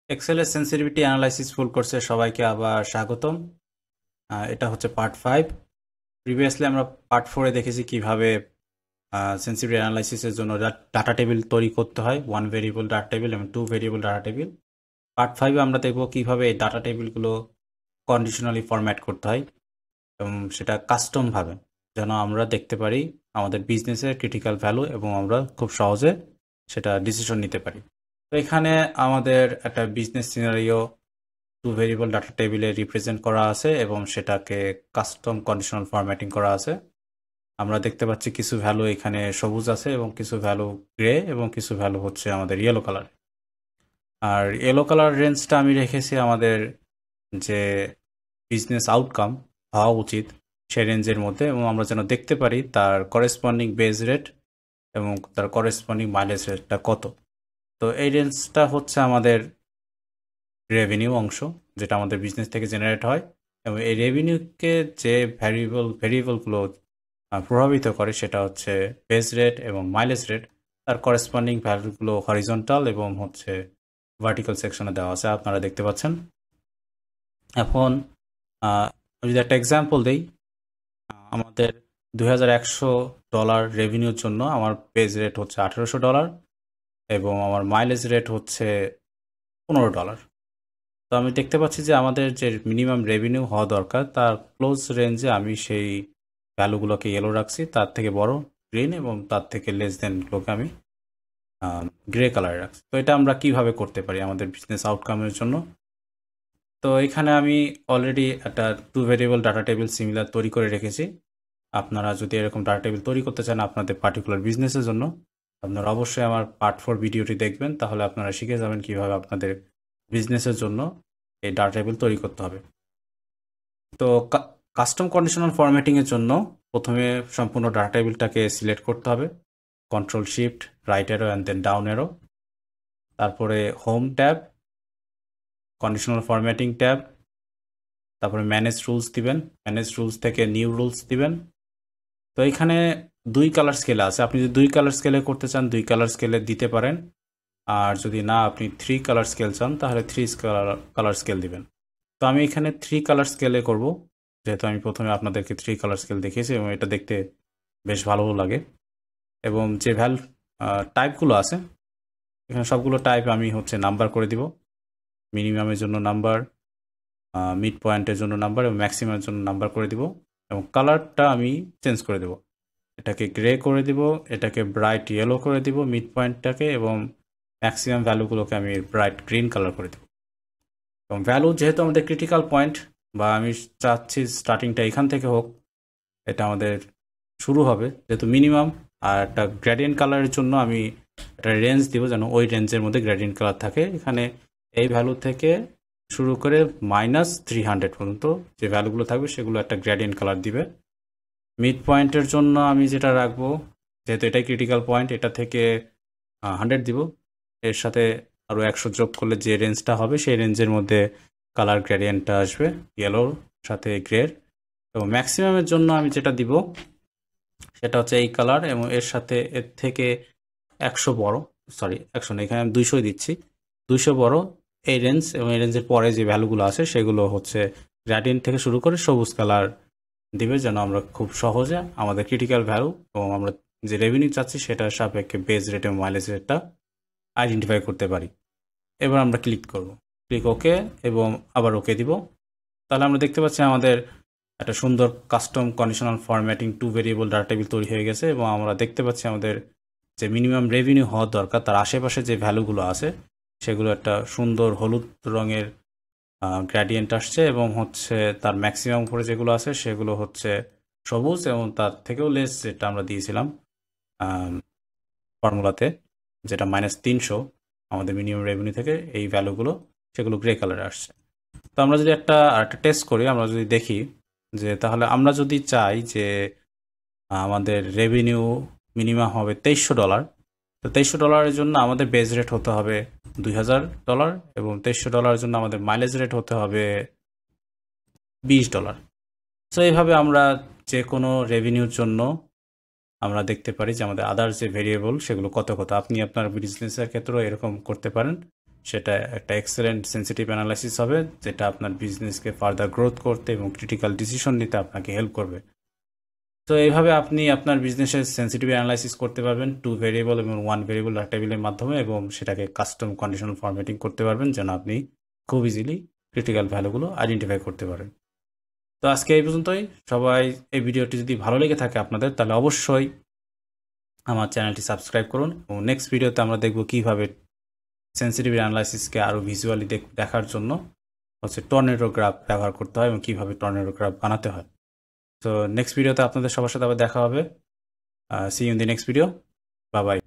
এক্সেলের sensitivity analysis ফুল কোর্সে সবাইকে আবার স্বাগতম। এটা হচ্ছে পার্ট 5। প্রিভিয়াসলি আমরা পার্ট 4-এ দেখেছি কিভাবে সেন্সিটিভিটি অ্যানালাইসিসের জন্য ডাটা টেবিল তৈরি করতে হয়, 1 ভেরিয়েবল ডাটা টেবিল এবং 2 ভেরিয়েবল ডাটা টেবিল। পার্ট 5-এ আমরা দেখব কিভাবে এই ডাটা টেবিলগুলো কন্ডিশনালি ফরম্যাট করতে হয় এবং সেটা কাস্টমভাবে, যেন আমরা দেখতে পারি আমাদের বিজনেসের ক্রিটিক্যাল ভ্যালু এবং আমরা খুব সহজে সেটা ডিসিশন নিতে পারি। তো এখানে আমাদের একটা বিজনেস সিনারিও 2 ভেরিয়েবল ডাটা টেবিলে রিপ্রেজেন্ট করা আছে এবং সেটাকে কাস্টম কন্ডিশনাল ফরম্যাটিং করা আছে। আমরা দেখতে পাচ্ছি কিছু ভ্যালু এখানে সবুজ আছে এবং কিছু ভ্যালু গ্রে এবং কিছু ভ্যালু হচ্ছে আমাদের ইয়েলো কালার। আর ইয়েলো কালার রেঞ্জটা আমি রেখেছি আমাদের যে বিজনেস আউটকাম হওয়া উচিত সেই রেঞ্জের মধ্যে, এবং আমরা যেন দেখতে পারি তার করেসপন্ডিং বেজ রেট এবং তার করেসপন্ডিং মাইলেজ রেটটা কত। তো এই রেঞ্জটা হচ্ছে আমাদের রেভিনিউ অংশ, যেটা আমাদের বিজনেস থেকে জেনারেট হয়, এবং এই রেভিনিউকে যে ভেরিয়েবলগুলো প্রভাবিত করে সেটা হচ্ছে বেস রেট এবং মাইলেজ রেট। তার করেসপন্ডিং ভ্যালুগুলো হরিজন্টাল এবং হচ্ছে ভার্টিক্যাল সেকশনে দেওয়া আছে, আপনারা দেখতে পাচ্ছেন। এখন আমি যদি একটা এক্সাম্পল দিই, আমাদের $2100 রেভিনিউর জন্য আমার বেস রেট হচ্ছে $1800 এবং আমার মাইলেজ রেট হচ্ছে $15। তো আমি দেখতে পাচ্ছি যে আমাদের যে মিনিমাম রেভিনিউ হওয়া দরকার তার ক্লোজ রেঞ্জে আমি সেই ভ্যালুগুলোকে ইয়েলো রাখছি, তার থেকে বড় গ্রিন এবং তার থেকে লেস দেনগুলোকে আমি গ্রে কালারে রাখছি। তো এটা আমরা কিভাবে করতে পারি আমাদের বিজনেস আউটকামের জন্য? তো এখানে আমি অলরেডি একটা 2 ভেরিয়েবল ডাটা টেবিল সিমিলার তৈরি করে রেখেছি। আপনারা যদি এরকম ডাটা টেবিল তৈরি করতে চান আপনাদের পার্টিকুলার বিজনেসের জন্য, আপনারা অবশ্যই আমার পার্ট 4 ভিডিওটি দেখবেন, তাহলে আপনারা শিখে যাবেন কিভাবে আপনাদের বিজনেসের জন্য এই ডাটা টেবিল তৈরি করতে হবে। তো কাস্টম কন্ডিশনাল ফরম্যাটিংয়ের জন্য প্রথমে সম্পূর্ণ ডাটা টেবিলটাকে সিলেক্ট করতে হবে, control shift right arrow and then down arrow, তারপরে home tab, conditional formatting tab, তারপরে ম্যানেজ রুলস দিবেন, ম্যানেজ রুলস থেকে নিউ রুলস দিবেন। তো এখানে 2 কালার স্কেলে আছে, আপনি যদি 2 কালার স্কেলে করতে চান 2 কালার স্কেলে দিতে পারেন, আর যদি না আপনি 3 কালার স্কেল চান তাহলে 3 কালার স্কেল দিবেন। তো আমি এখানে 3 কালার স্কেলে করব, যেহেতু আমি প্রথমে আপনাদেরকে 3 কালার স্কেল দেখিয়েছি এবং এটা দেখতে বেশ ভালোও লাগে। এবং যে টাইপগুলো আছে এখানে সবগুলো টাইপ আমি হচ্ছে নাম্বার করে দিব। মিনিমামের জন্য নাম্বার, মিড পয়েন্টের জন্য নাম্বার এবং ম্যাক্সিমামের জন্য নাম্বার করে দিব, এবং কালারটা আমি চেঞ্জ করে দেব। এটাকে গ্রে করে দিব, এটাকে ব্রাইট ইয়েলো করে দিব মিড পয়েন্টটাকে, এবং ম্যাক্সিমাম ভ্যালুগুলোকে আমি ব্রাইট গ্রিন কালার করে দেব। এবং ভ্যালু যেহেতু আমাদের ক্রিটিক্যাল পয়েন্ট, বা আমি চাচ্ছি স্টার্টিংটা এখান থেকে হোক, এটা আমাদের শুরু হবে যেহেতু মিনিমাম। আর একটা গ্রেডিয়েন্ট কালারের জন্য আমি একটা রেঞ্জ দিব, যেন ওই রেঞ্জের মধ্যে গ্রেডিয়েন্ট কালার থাকে। এখানে এই ভ্যালু থেকে শুরু করে -300 পর্যন্ত যে ভ্যালুগুলো থাকবে সেগুলো একটা গ্রেডিয়েন্ট কালার দিবে। মিড পয়েন্টের জন্য আমি যেটা রাখবো, যেহেতু এটাই ক্রিটিক্যাল পয়েন্ট, এটা থেকে 100 দিব। এর সাথে আরও 100 যোগ করলে যে রেঞ্জটা হবে সেই রেঞ্জের মধ্যে কালার গ্রেডিয়েন্টটা আসবে ইয়েলোর সাথে গ্রের। এবং ম্যাক্সিমামের জন্য আমি যেটা দিব সেটা হচ্ছে এই কালার, এবং এর সাথে এর থেকে 100 বড়, সরি 100 না, এখানে আমি 200 দিচ্ছি, 200 বড় এই রেঞ্জ, এবং এই রেঞ্জের পরে যে ভ্যালুগুলো আছে সেগুলো হচ্ছে গ্রেডিয়েন্ট থেকে শুরু করে সবুজ কালার দিবে, যেন আমরা খুব সহজে আমাদের ক্রিটিক্যাল ভ্যালু এবং আমরা যে রেভিনিউ চাচ্ছি সেটার সাপেক্ষে বেজ রেট এবং মাইলেজ রেটটা আইডেন্টিফাই করতে পারি। এবার আমরা ক্লিক করব, ক্লিক ওকে এবং আবার ওকে দিব। তাহলে আমরা দেখতে পাচ্ছি আমাদের একটা সুন্দর custom conditional formatting 2 variable data table তৈরি হয়ে গেছে, এবং আমরা দেখতে পাচ্ছি আমাদের যে মিনিমাম রেভিনিউ হওয়ার দরকার তার আশেপাশে যে ভ্যালুগুলো আছে সেগুলো একটা সুন্দর হলুদ রঙের গ্রেডিয়েন্ট আসছে, এবং হচ্ছে তার ম্যাক্সিমাম উপরে যেগুলো আছে সেগুলো হচ্ছে সবুজ, এবং তার থেকেও লেস যেটা আমরা দিয়েছিলাম ফর্মুলাতে, যেটা -300 আমাদের মিনিমাম রেভিনিউ থেকে, এই ভ্যালুগুলো সেগুলো গ্রে কালারে আসছে। তো আমরা যদি একটা টেস্ট করি, আমরা যদি দেখি যে তাহলে আমরা যদি চাই যে আমাদের রেভিনিউ মিনিমাম হবে $2300, তো $2300 জন্য আমাদের বেজ রেট হতে হবে $2000, এবং $2300 জন্য আমাদের মাইলেজ রেট হতে হবে $20। সো এইভাবে আমরা যে কোনো রেভিনিউর জন্য আমরা দেখতে পারি যে আমাদের আদার যে ভেরিয়েবল সেগুলো কত কত। আপনি আপনার বিজনেসের ক্ষেত্রেও এরকম করতে পারেন, সেটা একটা এক্সেলেন্ট সেন্সিটিভ অ্যানালাইসিস হবে, যেটা আপনার বিজনেসকে ফার্দার গ্রোথ করতে এবং ক্রিটিক্যাল ডিসিশন নিতে আপনাকে হেল্প করবে। তো এইভাবে আপনি আপনার বিজনেসের সেন্সিটিভ অ্যানালাইসিস করতে পারবেন 2 ভেরিয়েবল এবং 1 ভেরিয়েবল টেবিলের মাধ্যমে, এবং সেটাকে কাস্টম কন্ডিশনাল ফরম্যাটিং করতে পারবেন যেন আপনি খুব ইজিলি ক্রিটিক্যাল ভ্যালুগুলো আইডেন্টিফাই করতে পারেন। তো আজকে এই পর্যন্তই। সবাই এই ভিডিওটি যদি ভালো লেগে থাকে আপনাদের, তাহলে অবশ্যই আমার চ্যানেলটি সাবস্ক্রাইব করুন, এবং নেক্সট ভিডিওতে আমরা দেখব কীভাবে সেন্সিটিভ অ্যানালাইসিসকে আরও ভিজুয়ালি দেখার জন্য টর্নেডো গ্রাফ ব্যবহার করতে হয় এবং কীভাবে টর্নেডো গ্রাফ বানাতে হয়। তো নেক্সট ভিডিওতে আপনাদের সবার সাথে আবার দেখা হবে। See you in the next video. Bye by.